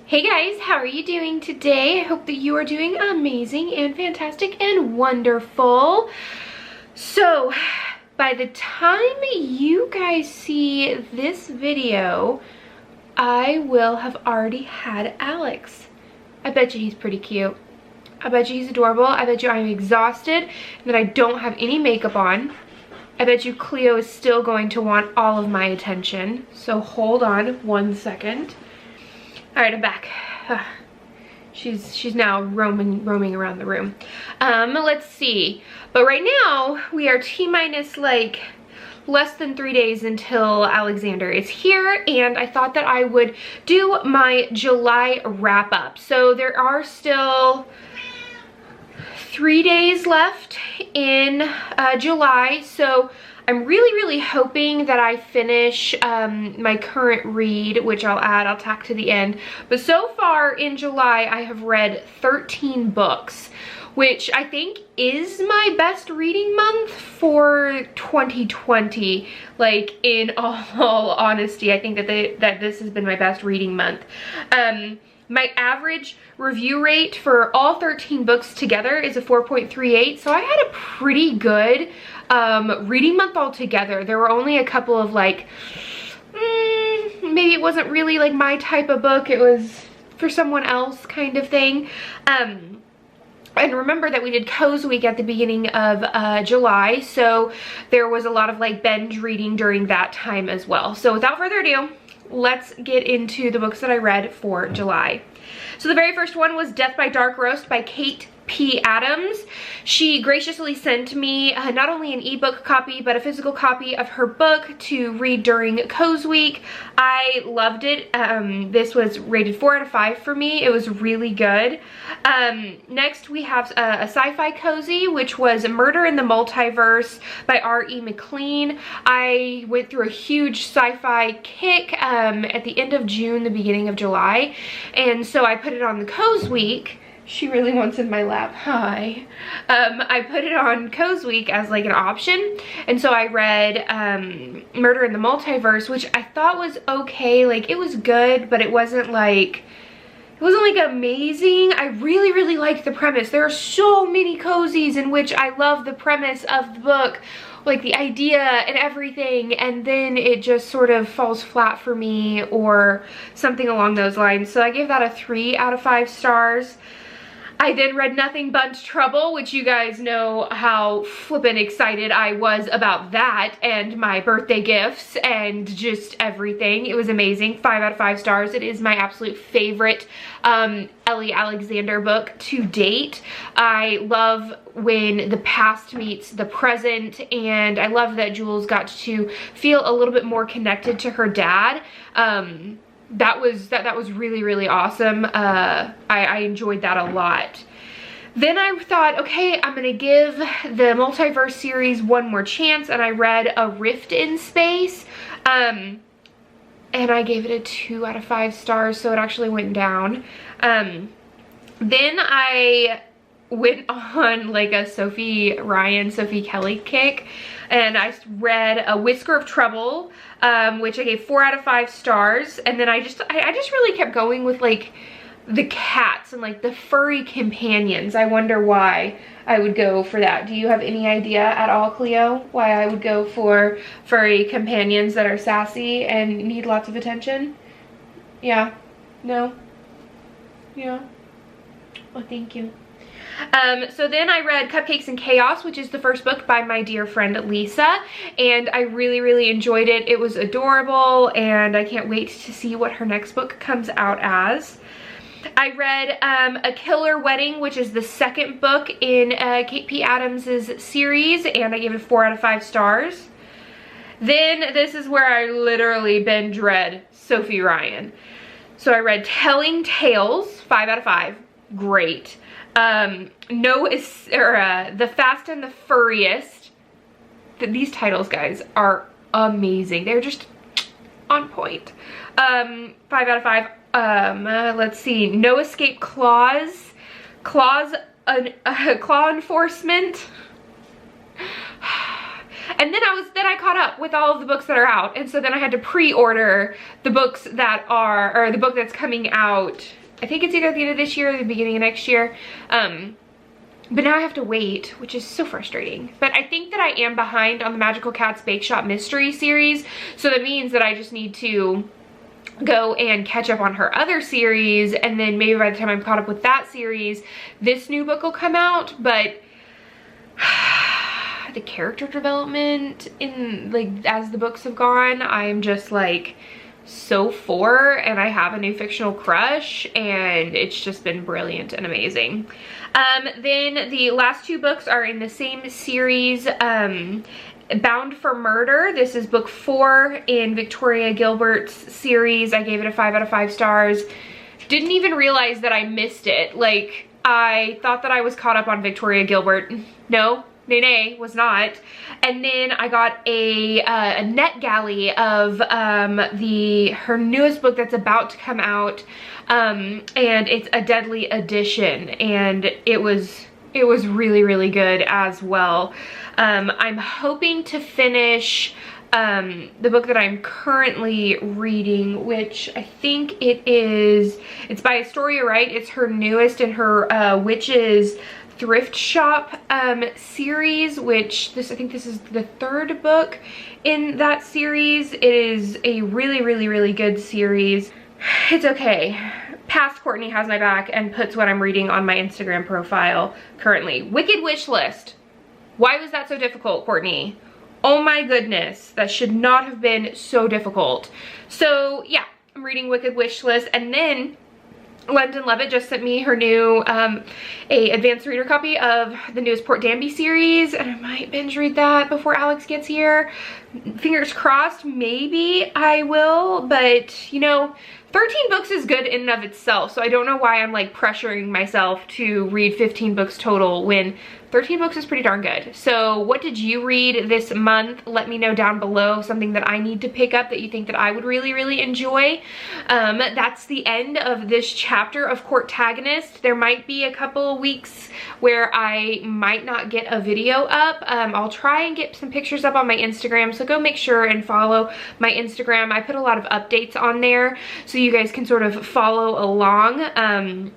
Hey guys, how are you doing today? I hope that you are doing amazing and fantastic and wonderful. So, by the time you guys see this video, I will have already had Alex. I bet you he's pretty cute. I bet you he's adorable. I bet you I'm exhausted and that I don't have any makeup on. I bet you Cleo is still going to want all of my attention. So hold on 1 second. All right, I'm back. She's now roaming around the room. Let's see. But right now we are T-minus like less than 3 days until Alexander is here, and I thought that I would do my July wrap up. So there are still 3 days left in July, so I'm really hoping that I finish my current read, which I'll tack to the end. But so far in July, I have read 13 books, which I think is my best reading month for 2020. Like, in all honesty, I think that this has been my best reading month. My average review rate for all 13 books together is a 4.38, so I had a pretty good reading month altogether. There were only a couple of like, maybe it wasn't really like my type of book, it was for someone else kind of thing. And remember that we did Cozy Week at the beginning of July, so there was a lot of like binge reading during that time as well. So without further ado, let's get into the books that I read for July. So the very first one was Death by Dark Roast by Kate P. Adams. She graciously sent me not only an ebook copy but a physical copy of her book to read during Cozy Week. I loved it. This was rated 4 out of 5 for me. It was really good. Next we have a sci-fi cozy, which was Murder in the Multiverse by R.E. McLean. I went through a huge sci-fi kick at the end of June, the beginning of July, and so I put it on the Cozy Week. She really wants in my lap. Hi. I put it on Cozy Week as like an option, and so I read Murder in the Multiverse, which I thought was okay. Like, it was good, but it wasn't like amazing. I really liked the premise. There are so many cozies in which I love the premise of the book, like the idea and everything, and then it just sort of falls flat for me or something along those lines. So I gave that a 3 out of 5 stars. I then read Nothing But Trouble, which you guys know how flippin' excited I was about that and my birthday gifts and just everything. It was amazing. 5 out of 5 stars. It is my absolute favorite Ellie Alexander book to date. I love when the past meets the present, and I love that Jules got to feel a little bit more connected to her dad. That was really awesome. I enjoyed that a lot. Then I thought, okay, I'm gonna give the Multiverse series one more chance, and I read A Rift in Space, and I gave it a 2 out of 5 stars, so it actually went down. Then I went on like a Sophie Kelly kick, and I read A Whisker of Trouble, which I gave 4 out of 5 stars. And then I just really kept going with like the cats and like the furry companions. I wonder why I would go for that. Do you have any idea at all, Cleo, why I would go for furry companions that are sassy and need lots of attention? Yeah? No? Yeah? Well, thank you. So then I read Cupcakes and Chaos, which is the first book by my dear friend Lisa, and I really enjoyed it. It was adorable, and I can't wait to see what her next book comes out as. I read A Killer Wedding, which is the second book in Kate P. Adams's series, and I gave it 4 out of 5 stars. Then this is where I literally binge read Sophie Ryan. So I read Telling Tales, 5 out of 5. Great. The Fast and the Furriest. These titles, guys, are amazing. They're just on point. 5 out of 5. Let's see. No Escape Clause. Claw Enforcement. And then I caught up with all of the books that are out. And so then I had to pre-order the books that are, or the book that's coming out. I think it's either at the end of this year or the beginning of next year. But now I have to wait, which is so frustrating. But I think that I am behind on the Magical Cats Bake Shop Mystery series. So that means that I just need to go and catch up on her other series. And then maybe by the time I'm caught up with that series, this new book will come out. But the character development in, like, as the books have gone, I'm just like so for, and I have a new fictional crush, and it's just been brilliant and amazing. Then the last two books are in the same series, Bound for Murder. This is book 4 in Victoria Gilbert's series. I gave it a 5 out of 5 stars. Didn't even realize that I missed it. Like, I thought that I was caught up on Victoria Gilbert. No, nay, was not. And then I got a NetGalley of her newest book that's about to come out, and it's A Deadly Edition, and it was really, really good as well. I'm hoping to finish the book that I'm currently reading, which I think it's by Astoria Wright. It's her newest in her Witches Thrift Shop series, which I think this is the 3rd book in that series. It is a really, really, really good series. It's okay. Past Courtney has my back and puts what I'm reading on my Instagram profile currently. Wicked Wish List. Why was that so difficult, Courtney? Oh my goodness, that should not have been so difficult. So yeah, I'm reading Wicked Wish List, and then London Levitt just sent me her new a advanced reader copy of the newest Port Danby series, and I might binge read that before Alex gets here. Fingers crossed, maybe I will, but you know, 13 books is good in and of itself, so I don't know why I'm like pressuring myself to read 15 books total when 13 books is pretty darn good. So what did you read this month? Let me know down below something that I need to pick up that you think that I would really, really enjoy. That's the end of this chapter of Courtagonist. There might be a couple of weeks where I might not get a video up. I'll try and get some pictures up on my Instagram, so go make sure and follow my Instagram. I put a lot of updates on there so you guys can sort of follow along.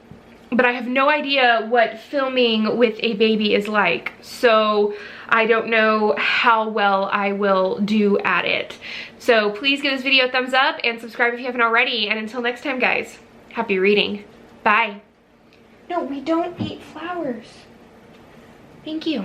But I have no idea what filming with a baby is like, so I don't know how well I will do at it. So please give this video a thumbs up and subscribe if you haven't already. And until next time, guys, happy reading. Bye. No, we don't eat flowers. Thank you.